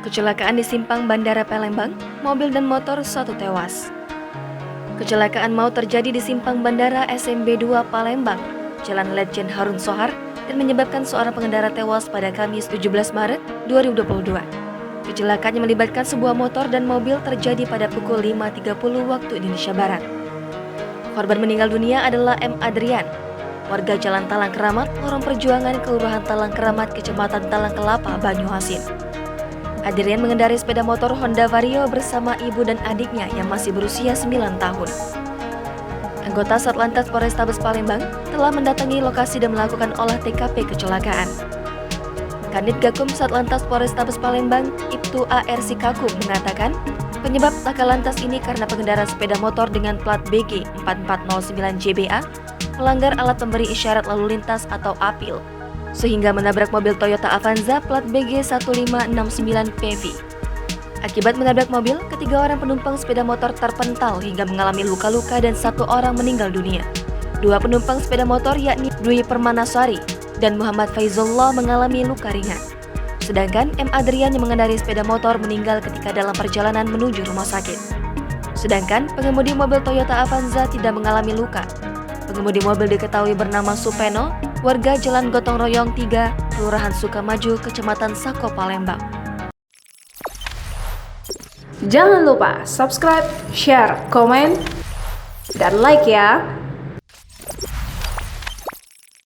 Kecelakaan di simpang Bandara Palembang, mobil dan motor satu tewas. Kecelakaan maut terjadi di simpang Bandara SMB 2 Palembang, Jalan Letjen Harun Sohar, dan menyebabkan seorang pengendara tewas pada Kamis 17 Maret 2022. Kecelakaan yang melibatkan sebuah motor dan mobil terjadi pada pukul 5.30 waktu Indonesia Barat. Korban meninggal dunia adalah M. Adrian, warga Jalan Talang Keramat, Lorong Perjuangan, Kelurahan Talang Keramat, Kecamatan Talang Kelapa, Banyuasin. Adrian mengendarai sepeda motor Honda Vario bersama ibu dan adiknya yang masih berusia 9 tahun. Anggota Satlantas Polrestabes Palembang telah mendatangi lokasi dan melakukan olah TKP kecelakaan. Kanit Gakum Satlantas Polrestabes Palembang, Ibtu AR Sikakum mengatakan, penyebab laka lantas ini karena pengendara sepeda motor dengan plat BG 4409 JBA melanggar alat pemberi isyarat lalu lintas atau APIL, sehingga menabrak mobil Toyota Avanza plat BG 1569 PV. Akibat menabrak mobil, ketiga orang penumpang sepeda motor terpental hingga mengalami luka-luka dan satu orang meninggal dunia. Dua penumpang sepeda motor yakni Dwi Permanasari dan Muhammad Faizullah mengalami luka ringan. Sedangkan M. Adrian yang mengendarai sepeda motor meninggal ketika dalam perjalanan menuju rumah sakit. Sedangkan pengemudi mobil Toyota Avanza tidak mengalami luka. Pengemudi mobil diketahui bernama Supeno, warga Jalan Gotong Royong 3, Kelurahan Sukamaju, Kecamatan Sako, Palembang. Jangan lupa subscribe, share, komen, dan like ya!